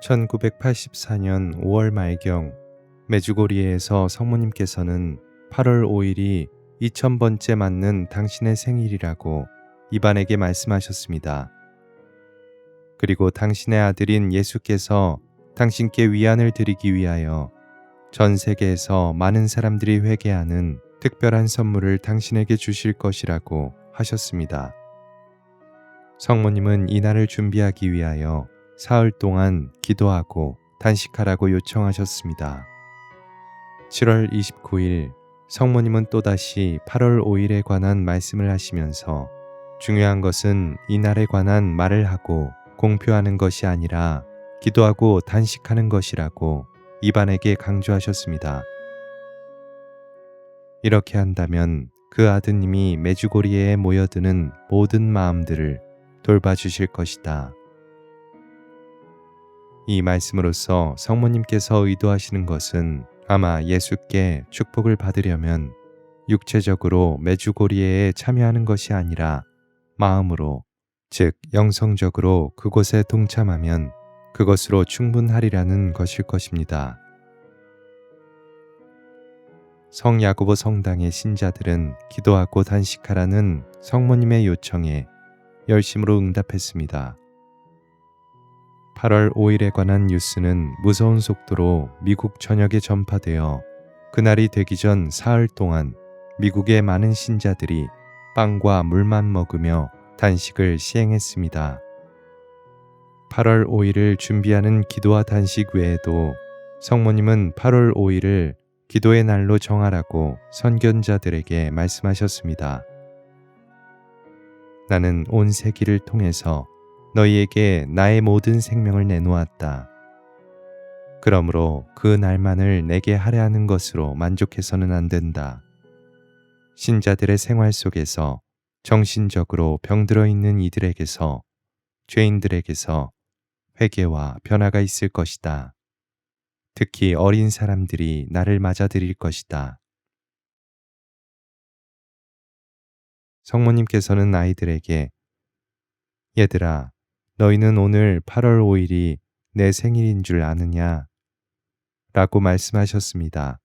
1984년 5월 말경 메주고리에서 성모님께서는 8월 5일이 2000번째 맞는 당신의 생일이라고 이반에게 말씀하셨습니다. 그리고 당신의 아들인 예수께서 당신께 위안을 드리기 위하여 전 세계에서 많은 사람들이 회개하는 특별한 선물을 당신에게 주실 것이라고 하셨습니다. 성모님은 이날을 준비하기 위하여 사흘 동안 기도하고 단식하라고 요청하셨습니다. 7월 29일 성모님은 또다시 8월 5일에 관한 말씀을 하시면서 중요한 것은 이날에 관한 말을 하고 공표하는 것이 아니라 기도하고 단식하는 것이라고 이반에게 강조하셨습니다. 이렇게 한다면 그 아드님이 메주고리에 모여드는 모든 마음들을 돌봐주실 것이다. 이 말씀으로써 성모님께서 의도하시는 것은 아마 예수께 축복을 받으려면 육체적으로 메주고리에 참여하는 것이 아니라 마음으로, 즉 영성적으로 그곳에 동참하면 그것으로 충분하리라는 것일 것입니다. 성야고보 성당의 신자들은 기도하고 단식하라는 성모님의 요청에 열심으로 응답했습니다. 8월 5일에 관한 뉴스는 무서운 속도로 미국 전역에 전파되어 그날이 되기 전 사흘 동안 미국의 많은 신자들이 빵과 물만 먹으며 단식을 시행했습니다. 8월 5일을 준비하는 기도와 단식 외에도 성모님은 8월 5일을 기도의 날로 정하라고 선견자들에게 말씀하셨습니다. 나는 온 세기를 통해서 너희에게 나의 모든 생명을 내놓았다. 그러므로 그 날만을 내게 할애하는 것으로 만족해서는 안 된다. 신자들의 생활 속에서 정신적으로 병들어 있는 이들에게서, 죄인들에게서 회개와 변화가 있을 것이다. 특히 어린 사람들이 나를 맞아들일 것이다. 성모님께서는 아이들에게 얘들아, 너희는 오늘 8월 5일이 내 생일인 줄 아느냐? 라고 말씀하셨습니다.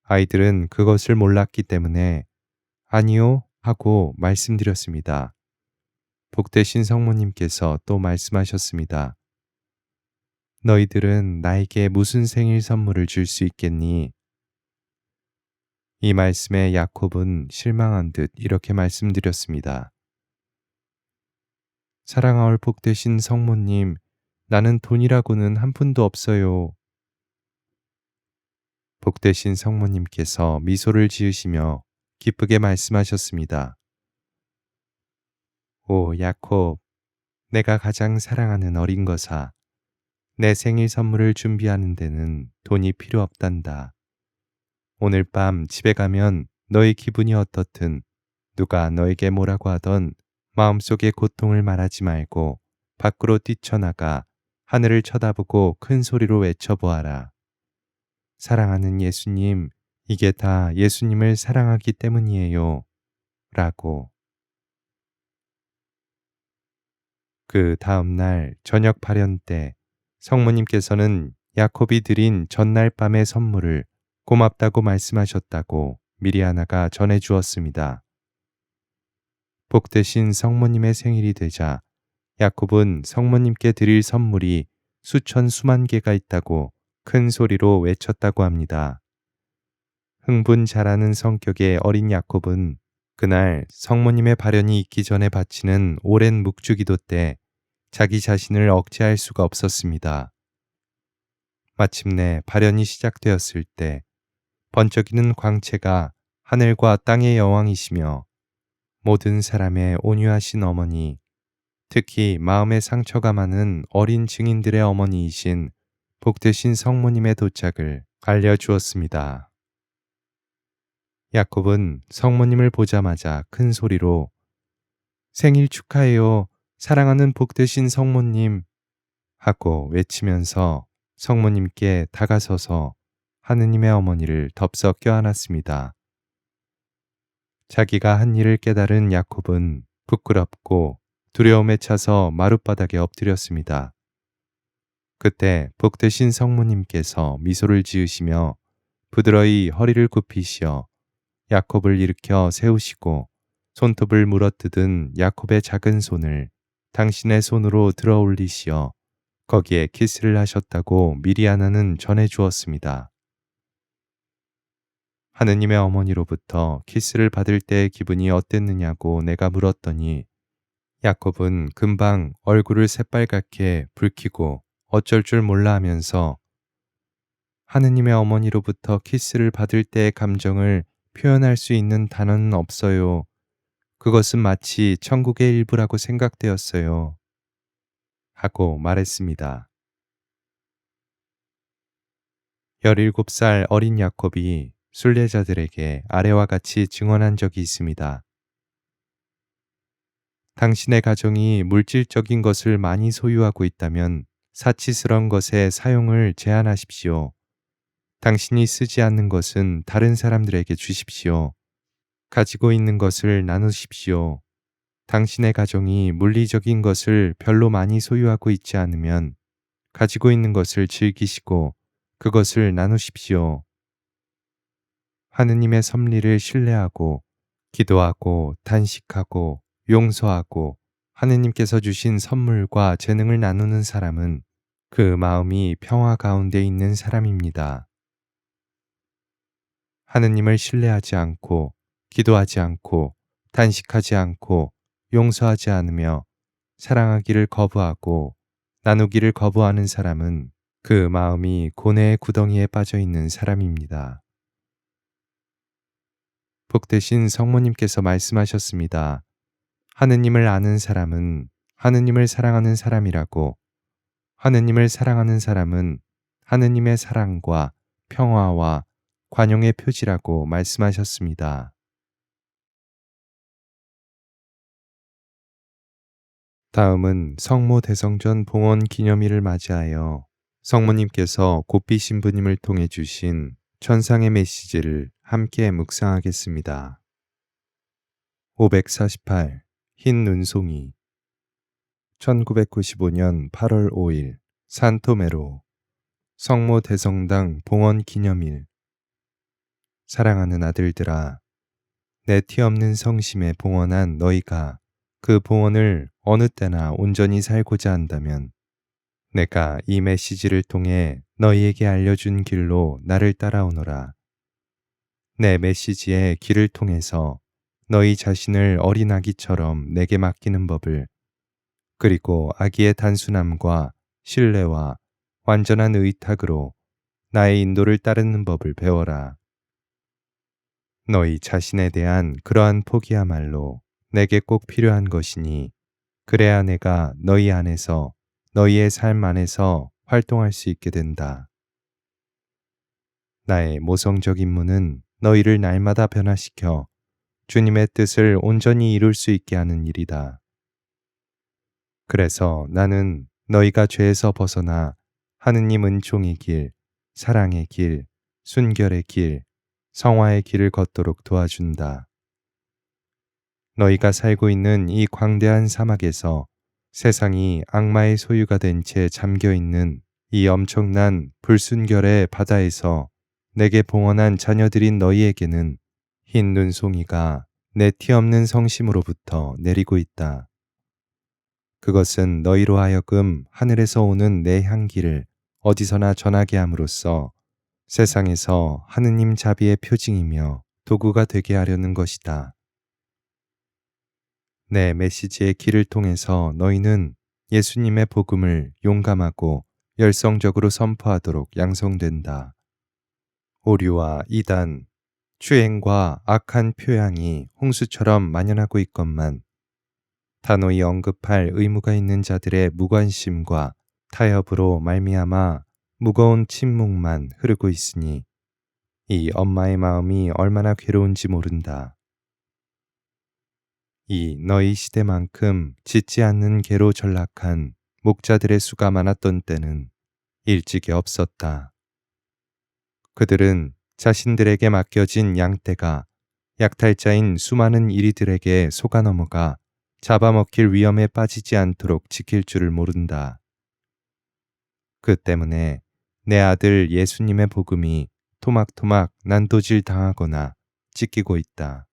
아이들은 그것을 몰랐기 때문에 아니요 하고 말씀드렸습니다. 복되신 성모님께서 또 말씀하셨습니다. 너희들은 나에게 무슨 생일 선물을 줄 수 있겠니? 이 말씀에 야콥은 실망한 듯 이렇게 말씀드렸습니다. 사랑하올 복되신 성모님, 나는 돈이라고는 한 푼도 없어요. 복되신 성모님께서 미소를 지으시며 기쁘게 말씀하셨습니다. 오 야콥, 내가 가장 사랑하는 어린 거사, 내 생일 선물을 준비하는 데는 돈이 필요 없단다. 오늘 밤 집에 가면 너의 기분이 어떻든 누가 너에게 뭐라고 하던 마음속의 고통을 말하지 말고 밖으로 뛰쳐나가 하늘을 쳐다보고 큰 소리로 외쳐보아라. 사랑하는 예수님, 이게 다 예수님을 사랑하기 때문이에요. 라고. 그 다음 날 저녁 발연 때 성모님께서는 야콥이 드린 전날 밤의 선물을 고맙다고 말씀하셨다고 미리아나가 전해주었습니다. 복되신 성모님의 생일이 되자 야콥은 성모님께 드릴 선물이 수천 수만 개가 있다고 큰 소리로 외쳤다고 합니다. 흥분 잘하는 성격의 어린 야콥은 그날 성모님의 발연이 있기 전에 바치는 오랜 묵주기도 때 자기 자신을 억제할 수가 없었습니다. 마침내 발연이 시작되었을 때 번쩍이는 광채가 하늘과 땅의 여왕이시며 모든 사람의 온유하신 어머니, 특히 마음의 상처가 많은 어린 증인들의 어머니이신 복되신 성모님의 도착을 알려주었습니다. 야콥은 성모님을 보자마자 큰 소리로 생일 축하해요. 사랑하는 복되신 성모님 하고 외치면서 성모님께 다가서서 하느님의 어머니를 덥석 껴안았습니다. 자기가 한 일을 깨달은 야콥은 부끄럽고 두려움에 차서 마룻바닥에 엎드렸습니다. 그때 복되신 성모님께서 미소를 지으시며 부드러이 허리를 굽히시어 야콥을 일으켜 세우시고 손톱을 물어뜯은 야콥의 작은 손을 당신의 손으로 들어 올리시어 거기에 키스를 하셨다고 미리아나는 전해 주었습니다. 하느님의 어머니로부터 키스를 받을 때의 기분이 어땠느냐고 내가 물었더니 야콥은 금방 얼굴을 새빨갛게 붉히고 어쩔 줄 몰라 하면서 하느님의 어머니로부터 키스를 받을 때의 감정을 표현할 수 있는 단어는 없어요. 그것은 마치 천국의 일부라고 생각되었어요. 하고 말했습니다. 17살 어린 야콥이 순례자들에게 아래와 같이 증언한 적이 있습니다. 당신의 가정이 물질적인 것을 많이 소유하고 있다면 사치스러운 것의 사용을 제한하십시오. 당신이 쓰지 않는 것은 다른 사람들에게 주십시오. 가지고 있는 것을 나누십시오. 당신의 가정이 물리적인 것을 별로 많이 소유하고 있지 않으면 가지고 있는 것을 즐기시고 그것을 나누십시오. 하느님의 섭리를 신뢰하고 기도하고 단식하고 용서하고 하느님께서 주신 선물과 재능을 나누는 사람은 그 마음이 평화 가운데 있는 사람입니다. 하느님을 신뢰하지 않고 기도하지 않고 단식하지 않고 용서하지 않으며 사랑하기를 거부하고 나누기를 거부하는 사람은 그 마음이 고뇌의 구덩이에 빠져 있는 사람입니다. 복되신 성모님께서 말씀하셨습니다. 하느님을 아는 사람은 하느님을 사랑하는 사람이라고, 하느님을 사랑하는 사람은 하느님의 사랑과 평화와 관용의 표지라고 말씀하셨습니다. 다음은 성모 대성전 봉헌 기념일을 맞이하여 성모님께서 곱비 신부님을 통해 주신 천상의 메시지를 함께 묵상하겠습니다. 548. 흰 눈송이 1995년 8월 5일 산토메로 성모 대성당 봉헌 기념일. 사랑하는 아들들아, 내 티 없는 성심에 봉헌한 너희가 그 봉헌을 어느 때나 온전히 살고자 한다면 내가 이 메시지를 통해 너희에게 알려준 길로 나를 따라오너라. 내 메시지의 길을 통해서 너희 자신을 어린 아기처럼 내게 맡기는 법을, 그리고 아기의 단순함과 신뢰와 완전한 의탁으로 나의 인도를 따르는 법을 배워라. 너희 자신에 대한 그러한 포기야말로 내게 꼭 필요한 것이니 그래야 내가 너희 안에서 너희의 삶 안에서 활동할 수 있게 된다. 나의 모성적 임무는 너희를 날마다 변화시켜 주님의 뜻을 온전히 이룰 수 있게 하는 일이다. 그래서 나는 너희가 죄에서 벗어나 하느님 은총의 길, 사랑의 길, 순결의 길, 성화의 길을 걷도록 도와준다. 너희가 살고 있는 이 광대한 사막에서 세상이 악마의 소유가 된 채 잠겨 있는 이 엄청난 불순결의 바다에서 내게 봉헌한 자녀들인 너희에게는 흰 눈송이가 내 티 없는 성심으로부터 내리고 있다. 그것은 너희로 하여금 하늘에서 오는 내 향기를 어디서나 전하게 함으로써 세상에서 하느님 자비의 표징이며 도구가 되게 하려는 것이다. 내 메시지의 길을 통해서 너희는 예수님의 복음을 용감하고 열성적으로 선포하도록 양성된다. 오류와 이단, 추행과 악한 표향이 홍수처럼 만연하고 있건만 단호히 언급할 의무가 있는 자들의 무관심과 타협으로 말미암아 무거운 침묵만 흐르고 있으니 이 엄마의 마음이 얼마나 괴로운지 모른다. 이 너희 시대만큼 짖지 않는 개로 전락한 목자들의 수가 많았던 때는 일찍이 없었다. 그들은 자신들에게 맡겨진 양떼가 약탈자인 수많은 이리들에게 속아 넘어가 잡아먹힐 위험에 빠지지 않도록 지킬 줄을 모른다. 그 때문에 내 아들 예수님의 복음이 토막토막 난도질 당하거나 찢기고 있다.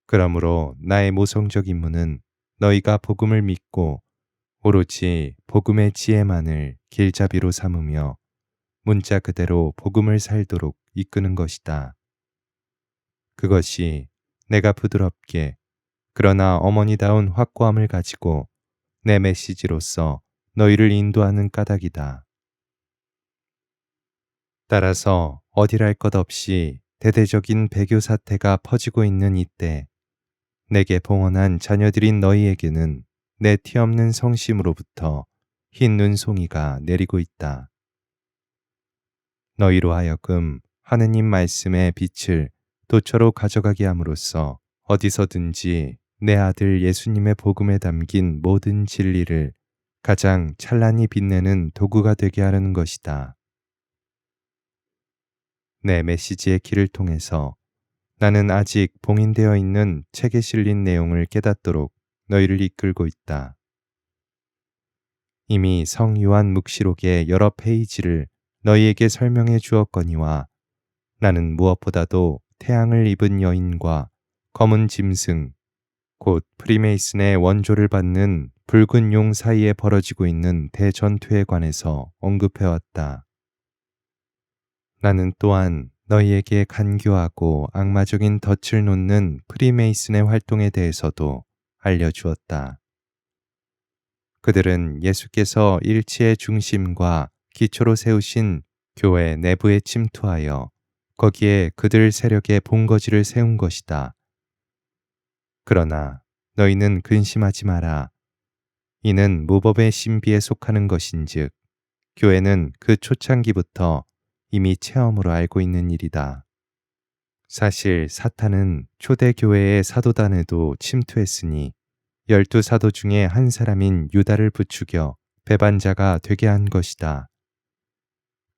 그러므로 나의 모성적 임무는 너희가 복음을 믿고 오로지 복음의 지혜만을 길잡이로 삼으며 문자 그대로 복음을 살도록 이끄는 것이다. 그것이 내가 부드럽게 그러나 어머니다운 확고함을 가지고 내 메시지로서 너희를 인도하는 까닭이다. 따라서 어디랄 것 없이 대대적인 배교 사태가 퍼지고 있는 이때 내게 봉헌한 자녀들인 너희에게는 내 티 없는 성심으로부터 흰 눈송이가 내리고 있다. 너희로 하여금 하느님 말씀의 빛을 도처로 가져가게 함으로써 어디서든지 내 아들 예수님의 복음에 담긴 모든 진리를 가장 찬란히 빛내는 도구가 되게 하려는 것이다. 내 메시지의 길을 통해서 나는 아직 봉인되어 있는 책에 실린 내용을 깨닫도록 너희를 이끌고 있다. 이미 성 요한 묵시록의 여러 페이지를 너희에게 설명해 주었거니와 나는 무엇보다도 태양을 입은 여인과 검은 짐승, 곧 프리메이슨의 원조를 받는 붉은 용 사이에 벌어지고 있는 대전투에 관해서 언급해왔다. 나는 또한 너희에게 간교하고 악마적인 덫을 놓는 프리메이슨의 활동에 대해서도 알려주었다. 그들은 예수께서 일치의 중심과 기초로 세우신 교회 내부에 침투하여 거기에 그들 세력의 본거지를 세운 것이다. 그러나 너희는 근심하지 마라. 이는 무법의 신비에 속하는 것인즉 교회는 그 초창기부터 이미 체험으로 알고 있는 일이다. 사실 사탄은 초대 교회의 사도단에도 침투했으니 12사도 중에 한 사람인 유다를 부추겨 배반자가 되게 한 것이다.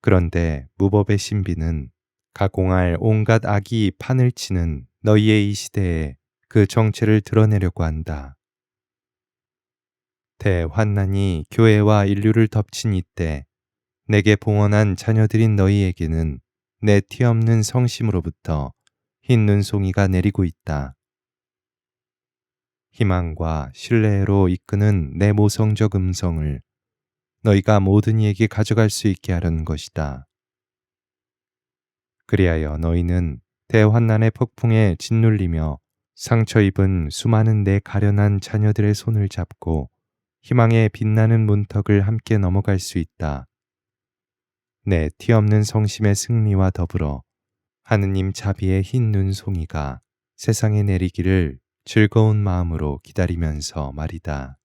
그런데 무법의 신비는 가공할 온갖 악이 판을 치는 너희의 이 시대에 그 정체를 드러내려고 한다. 대환난이 교회와 인류를 덮친 이때 내게 봉헌한 자녀들인 너희에게는 내 티 없는 성심으로부터 흰 눈송이가 내리고 있다. 희망과 신뢰로 이끄는 내 모성적 음성을 너희가 모든 이에게 가져갈 수 있게 하려는 것이다. 그리하여 너희는 대환난의 폭풍에 짓눌리며 상처 입은 수많은 내 가련한 자녀들의 손을 잡고 희망의 빛나는 문턱을 함께 넘어갈 수 있다. 내 티 없는 성심의 승리와 더불어 하느님 자비의 흰 눈송이가 세상에 내리기를 즐거운 마음으로 기다리면서 말이다.